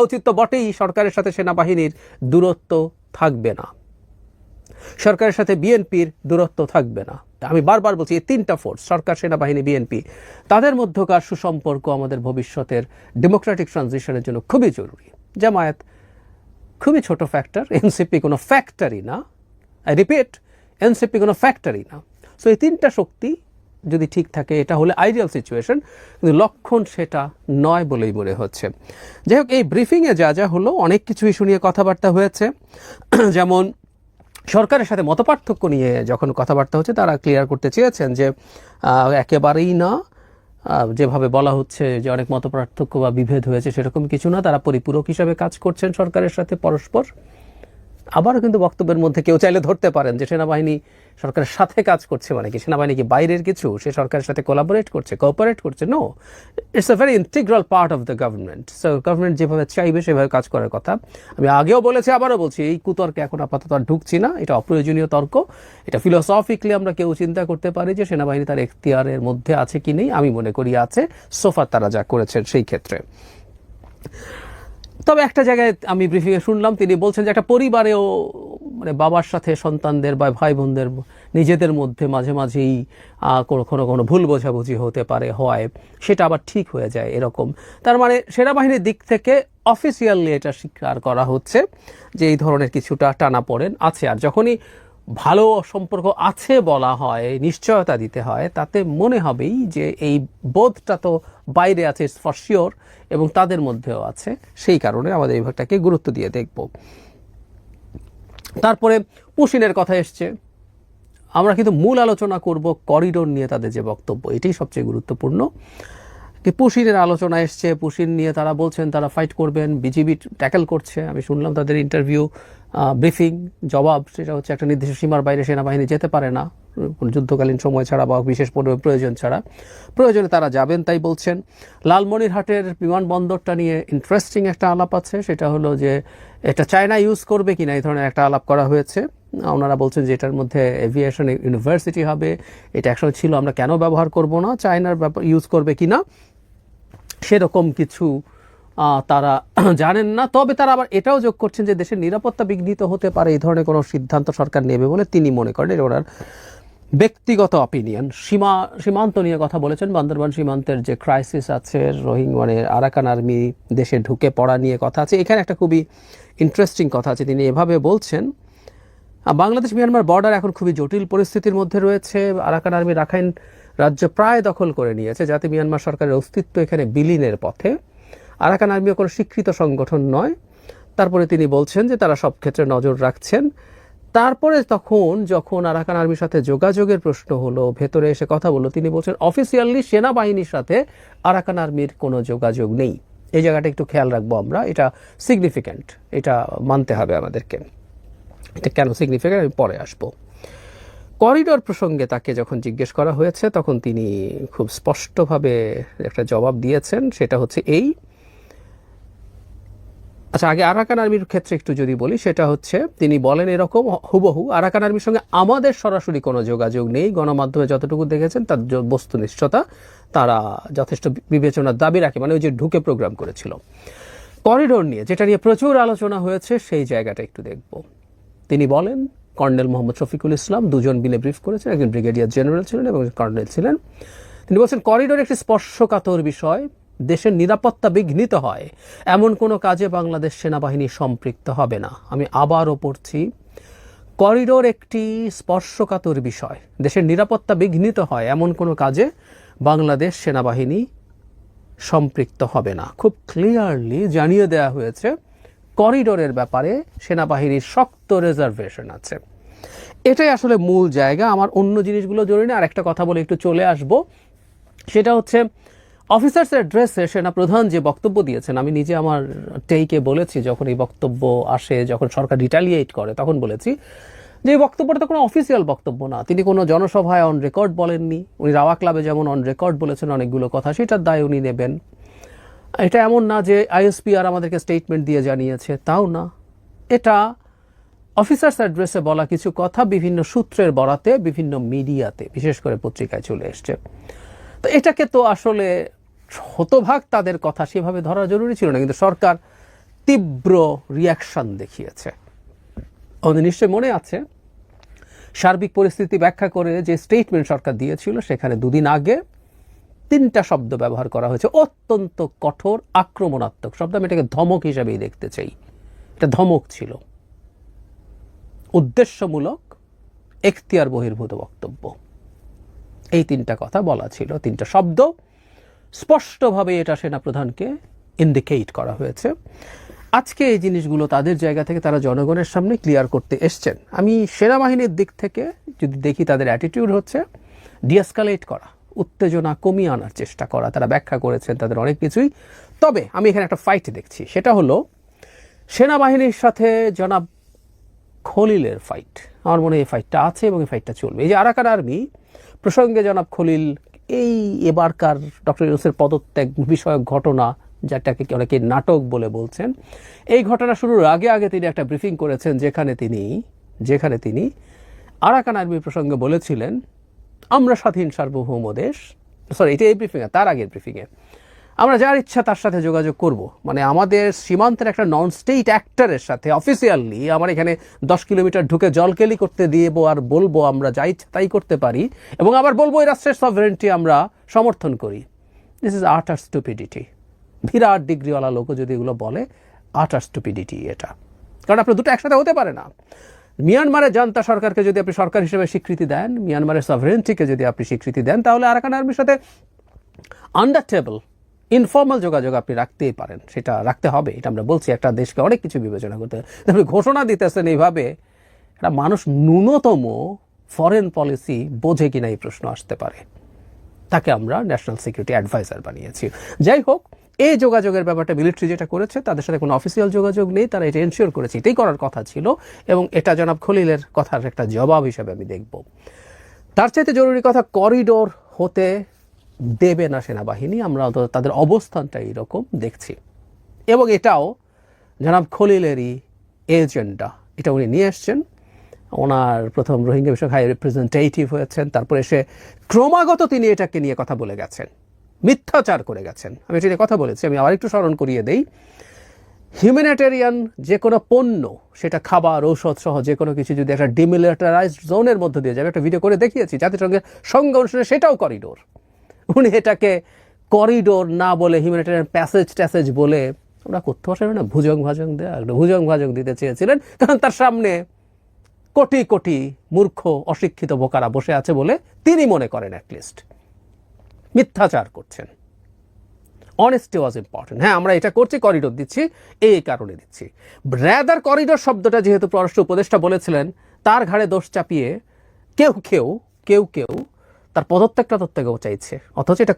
উচিত তো বটেই, সরকারের সাথে সেনাবাহিনীর দূরত্ব থাকবে না, সরকারের সাথে বিএনপির দূরত্ব থাকবে না। আমি বারবার বলছি, এই তিনটা ফোর্স, সরকার, সেনাবাহিনী, বিএনপি, তাদের মধ্যকার সুসম্পর্ক আমাদের ভবিষ্যতের ডেমোক্রেটিক ট্রানজিশনের জন্য খুবই জরুরি। জামায়াত খুবই ছোট ফ্যাক্টর, এনসিপি কোনো ফ্যাক্টরি না, আই রিপিট, এনসিপি কোনো ফ্যাক্টরি না। সো এই তিনটা শক্তি যদি ঠিক থাকে, এটা হলে আইডিয়াল সিচুয়েশন, কিন্তু লক্ষণ সেটা নয় বলেই মনে হচ্ছে। যাই হোক, এই ব্রিফিংয়ে যা যা হলো, অনেক কিছু ইস্যু নিয়ে কথাবার্তা হয়েছে। যেমন সরকারের সাথে মতপার্থক্য নিয়ে যখন কথাবার্তা হচ্ছে, তারা ক্লিয়ার করতে চেয়েছেন যে একেবারেই না, যেভাবে বলা হচ্ছে যে অনেক মতপার্থক্য বা বিভেদ হয়েছে, সেরকম কিছু না, তারা পরিপূরক হিসাবে কাজ করছেন সরকারের সাথে পরস্পর। আবারও কিন্তু বক্তব্যের মধ্যে কেউ চাইলে ধরতে পারেন যে সেনাবাহিনী সরকারের সাথে কাজ করছে মানে কি, সেনাবাহিনী কি বাইরের কিছু, সে সরকারের সাথে কোলাবোরেট করছে, কোঅপারেট করছে? No, it's a very integral part of the government. So government যেভাবে চাইবে সেভাবে কাজ করার কথা। আমি আগেও বলেছি, আবারও বলছি, এই কুতর্কে এখন আপাতত আর ঢুকছি না, এটা অপ্রয়োজনীয় তর্ক। এটা ফিলোসফিক্যালি আমরা কেউ চিন্তা করতে পারি যে সেনাবাহিনী তার এখতিয়ারের মধ্যে আছে কি নেই, আমি মনে করি আছে, সোফার তারা যা করেছেন সেই ক্ষেত্রে। তবে একটা জায়গায় আমি ব্রিফিংয়ে শুনলাম, তিনি বলছেন যে একটা পরিবারেও মানে বাবার সাথে সন্তানদের বা ভাই বোনদের নিজেদের মধ্যে মাঝে মাঝেই কখনো কোনো ভুল বোঝাবুঝি হতে পারে, হয়, সেটা আবার ঠিক হয়ে যায় এরকম। তার মানে সেনাবাহিনীর দিক থেকে অফিসিয়ালি এটা স্বীকার করা হচ্ছে যে এই ধরনের কিছুটা টানাপোড়েন আছে। আর যখনই ভালো সম্পর্ক আছে বলা হয়, নিশ্চয়তা দিতে হয়, তাতে মনে হবেই যে এই বোধটা তো বাইরে আছে, ফর শিওর, এবং তাদের মধ্যেও আছে। সেই কারণে আমাদের এই ভাগটাকে গুরুত্ব দিয়ে দেখব। তারপরে পুশিনের কথা এসছে, আমরা কিন্তু মূল আলোচনা করব করিডোর নিয়ে তাদের যে বক্তব্য, এটাই সবচেয়ে গুরুত্বপূর্ণ। পুশিনের আলোচনা এসছে, পুশিন নিয়ে তারা বলছেন তারা ফাইট করবেন, বিজিবি ট্যাকেল করছে। আমি শুনলাম তাদের ইন্টারভিউ, ব্রিফিং, জবাব, সেটা হচ্ছে একটা নির্দিষ্ট সীমার বাইরে সেনাবাহিনী যেতে পারে না কোনো যুদ্ধকালীন সময় ছাড়া বা বিশেষ প্রয়োজন ছাড়া, প্রয়োজনে তারা যাবেন তাই বলছেন। লালমনিরহাটের বিমানবন্দরটা নিয়ে ইন্টারেস্টিং একটা আলাপ আছে, সেটা হলো যে এটা চায়না ইউজ করবে কিনা, এই ধরনের একটা আলাপ করা হয়েছে। ওনারা বলছেন যে এটার মধ্যে এভিয়েশন ইউনিভার্সিটি হবে, এটা একসময় ছিল, আমরা কেন ব্যবহার করব না, চায়নার ইউজ করবে কিনা সেরকম কিছু তারা জানেন না। তবে তারা আবার এটাও যোগ করছেন যে দেশের নিরাপত্তা বিঘ্নিত হতে পারে এই ধরনের কোনো সিদ্ধান্ত সরকার নেবে বলে তিনি মনে করেন। এটা ওনার ব্যক্তিগত অপিনিয়ন। সীমান্ত নিয়ে কথা বলেছেন, বান্দরবান সীমান্তের যে ক্রাইসিস আছে, মানে আরাকান আর্মি দেশে ঢুকে পড়া নিয়ে কথা আছে। এখানে একটা খুবই ইন্টারেস্টিং কথা আছে, তিনি এভাবে বলছেন, বাংলাদেশ মিয়ানমার বর্ডার এখন খুবই জটিল পরিস্থিতির মধ্যে রয়েছে। আরাকান আর্মি রাখাইন রাজ্য প্রায় দখল করে নিয়েছে, যাতে মিয়ানমার সরকারের অস্তিত্ব এখানে বিলীনের পথে। আরাকান আর্মিও কোনো স্বীকৃত সংগঠন নয়। তারপরে তিনি বলছেন যে তারা সব ক্ষেত্রে নজর রাখছেন। তারপরে যখন আরাকান আর্মির সাথে যোগাযোগের প্রশ্ন হলো, ভেতরে এসে কথা বললো, তিনি বলছেন অফিসিয়ালি সেনাবাহিনীর সাথে আরাকান আর্মির কোনো যোগাযোগ নেই। এই জায়গাটা একটু খেয়াল রাখবো আমরা, এটা সিগনিফিক্যান্ট, এটা মানতে হবে আমাদেরকে। এটা কেন সিগনিফিক্যান্ট আমি পরে আসবো। করিডোর প্রসঙ্গে তাকে যখন জিজ্ঞেস করা হয়েছে, তখন তিনি খুব স্পষ্টভাবে একটা জবাব দিয়েছেন, সেটা হচ্ছে এই, আচ্ছা আগে আরাকান আর্মির ক্ষেত্রে একটু যদি বলি, সেটা হচ্ছে তিনি বলেন এরকম হুবহু, আরাকান আর্মির সঙ্গে আমাদের সরাসরি কোনো যোগাযোগ নেই, গণমাধ্যমে যতটুকু দেখেছেন তার বস্তুনিষ্ঠতা তারা যথেষ্ট বিবেচনার দাবি রাখে, মানে ওই যে ঢুকে প্রোগ্রাম করেছিল। করিডোর নিয়ে, যেটা নিয়ে প্রচুর আলোচনা হয়েছে, সেই জায়গাটা একটু দেখব। তিনি বলেন, কর্নেল মোহাম্মদ শফিকুল ইসলাম, দুজন মিলে ব্রিফ করেছেন, একজন ব্রিগেডিয়ার জেনারেল ছিলেন এবং কর্নেল ছিলেন। তিনি বলছেন করিডোর একটি স্পর্শকাতর বিষয়, দেশের নিরাপত্তা বিঘ্নিত হয় এমন কোনো কাজে বাংলাদেশ সেনাবাহিনী সম্পৃক্ত হবে না। আমি আবারও পড়ছি, করিডোর একটি স্পর্শকাতর বিষয়, দেশের নিরাপত্তা বিঘ্নিত হয় এমন কোনো কাজে বাংলাদেশ সেনাবাহিনী সম্পৃক্ত হবে না। খুব ক্লিয়ারলি জানিয়ে দেওয়া হয়েছে করিডোরের ব্যাপারে সেনাবাহিনীর শক্ত রিজার্ভেশন আছে। এটাই আসলে মূল জায়গা। আমার অন্য জিনিসগুলো জরুরি না। আর একটা কথা বলে একটু চলে আসব, সেটা হচ্ছে অফিসার্স অ্যাড্রেসে সেনাপ্রধান যে বক্তব্য দিয়েছেন, আমি নিজে আমার টেইকে বলেছি, যখন এই বক্তব্য আসে, যখন সরকার রিটালিয়েট করে, তখন বলেছি যে এই বক্তব্যটা তো কোনো অফিসিয়াল বক্তব্য না। তিনি কোনো জনসভায় অন রেকর্ড বলেননি। উনি রাওয়া ক্লাবে যেমন অন রেকর্ড বলেছেন অনেকগুলো কথা, সেটার দায় উনি নেবেন। এটা এমন না যে আইএসপিআর আমাদেরকে স্টেটমেন্ট দিয়ে জানিয়েছে, তাও না। এটা অফিসার্স অ্যাড্রেসে বলা কিছু কথা বিভিন্ন সূত্রের বরাতে বিভিন্ন মিডিয়াতে, বিশেষ করে পত্রিকায় চলে এসছে। তো এটাকে তো আসলে শতভাগ তাদের কথা সেভাবে ধরা জরুরি ছিল না, কিন্তু সরকার তীব্র রিয়াকশন দেখিয়েছে। আমাদের নিশ্চয়ই মনে আছে সার্বিক পরিস্থিতি ব্যাখ্যা করে যে স্টেটমেন্ট সরকার দিয়েছিল, সেখানে দুদিন আগে 3টা শব্দ ব্যবহার করা হয়েছে, অত্যন্ত কঠোর আক্রমণাত্মক শব্দ। আমি এটাকে ধমক হিসেবেই দেখতে চাই। এটা ধমক ছিল, উদ্দেশ্যমূলক, এখতিয়ার বহির্ভূত বক্তব্য। এই 3টা কথা বলা ছিল, 3টা শব্দ স্পষ্টভাবে এটা সেনাপ্রধানকে ইন্ডিকেট করা হয়েছে। আজকে এই জিনিসগুলো তাদের জায়গা থেকে তারা জনগণের সামনে ক্লিয়ার করতে এসছেন। আমি সেনাবাহিনীর দিক থেকে যদি দেখি, তাদের অ্যাটিটিউড হচ্ছে ডিএসকালেট করা, উত্তেজনা কমিয়ে আনার চেষ্টা করা। তারা ব্যাখ্যা করেছেন তাদের অনেক কিছুই। তবে আমি এখানে একটা ফাইট দেখছি, সেটা হলো সেনাবাহিনীর সাথে জনাব খলিলের ফাইট। আমার মনে হয় এই ফাইটটা আছে এবং এই ফাইটটা চলবে। এই যে আরাকান আর্মি প্রসঙ্গে জনাব খলিল এই এবারকার ডক্টর ইউনূসের পদত্যাগ বিষয়ক ঘটনা, যেটাকে অনেকে নাটক বলে বলছেন, এই ঘটনা শুরুর আগে আগে তিনি একটা ব্রিফিং করেছেন, যেখানে তিনি আরাকান আর্মি প্রসঙ্গে বলেছিলেন আমরা স্বাধীন সার্বভৌম দেশ। এটা এই ব্রিফিংয়ে, তার আগের ব্রিফিংয়ে, আমরা যার ইচ্ছা তার সাথে যোগাযোগ করব। মানে আমাদের সীমান্তের একটা নন স্টেট অ্যাক্টরের সাথে অফিসিয়ালি আমার এখানে 10 কিলোমিটার ঢুকে জলকেলি করতে দিব আর বলবো আমরা যা ইচ্ছা তাই করতে পারি, এবং আবার বলবো এই রাষ্ট্রের সভরেন্টি আমরা সমর্থন করি। দিস ইজ আটার স্টুপিডিটি। বিরাট ডিগ্রিওয়ালা লোকও যদি এগুলো বলে, আটার স্টুপিডিটি এটা। কারণ আপনার দুটো একসাথে হতে পারে না। মিয়ানমারের জান্তা সরকারকে যদি আপনি সরকার হিসেবে স্বীকৃতি দেন, মিয়ানমারের সভরেন্টিকে যদি আপনি স্বীকৃতি দেন, তাহলে আরাকান আর্মির সাথে আন্ডার টেবল ইনফর্মাল যোগাযোগ আপনি রাখতেই পারেন, সেটা রাখতে হবে। এটা আমরা বলছি, একটা দেশকে অনেক কিছু বিবেচনা করতে হবে। আপনি ঘোষণা দিতেছেন এইভাবে, একটা মানুষ ন্যূনতম ফরেন পলিসি বোঝে কিনা এই প্রশ্ন আসতে পারে। তাকে আমরা ন্যাশনাল সিকিউরিটি অ্যাডভাইজার বানিয়েছি। যাই হোক, এই যোগাযোগের ব্যাপারটা মিলিটারি যেটা করেছে, তাদের সাথে কোনো অফিসিয়াল যোগাযোগ নেই, তারা এটা এনশিওর করেছে, এটাই করার কথা ছিল, এবং এটা জনাব খলিলের কথার একটা জবাব হিসেবে আমি দেখব। তার চাইতে জরুরি কথা, করিডোর হতে দেবে না সেনাবাহিনী। আমরা তাদের অবস্থানটা এইরকম দেখছি, এবং এটাও জনাব খলিলেরই এজেন্ডা। এটা উনি নিয়ে এসছেন। ওনার প্রথম রোহিঙ্গা বিষয়ক হাই রিপ্রেজেন্টেটিভ হয়েছেন, তারপরে এসে ক্রমাগত তিনি এটাকে নিয়ে কথা বলে গেছেন, মিথ্যাচার করে গেছেন। আমি এটা নিয়ে কথা বলেছি, আমি আবার একটু স্মরণ করিয়ে দেই। হিউম্যানিটেরিয়ান যে কোনো পণ্য, সেটা খাবার, ঔষধ সহ যে কোনো কিছু যদি একটা ডিমিলিটারাইজড জোনের মধ্যে দিয়ে যাবে, একটা ভিডিও করে দেখিয়েছি জাতিসংঘের সংজ্ঞা অনুসারে, সেটাও করিডোর। উনি এটাকে করিডোর না বলে হিউম্যানিটেরিয়ান প্যাসেজ বলে আমরা করতে পারছিলাম না, ভুজং ভাজং দিতে চেয়েছিলেন, কারণ তার সামনে কোটি কোটি মূর্খ অশিক্ষিত বোকারা বসে আছে বলে তিনি মনে করেন অ্যাটলিস্ট মিথ্যাচার করছেন। অনেস্টি ওয়াজ ইম্পর্টেন্ট। হ্যাঁ, আমরা এটা করছি, করিডোর দিচ্ছি, এই কারণে দিচ্ছি। রাদার করিডোর শব্দটা যেহেতু পররাষ্ট্র উপদেষ্টা বলেছিলেন, তার ঘাড়ে দোষ চাপিয়ে কেউ তার পদত্যাগটা চাইছে, অথচ এটা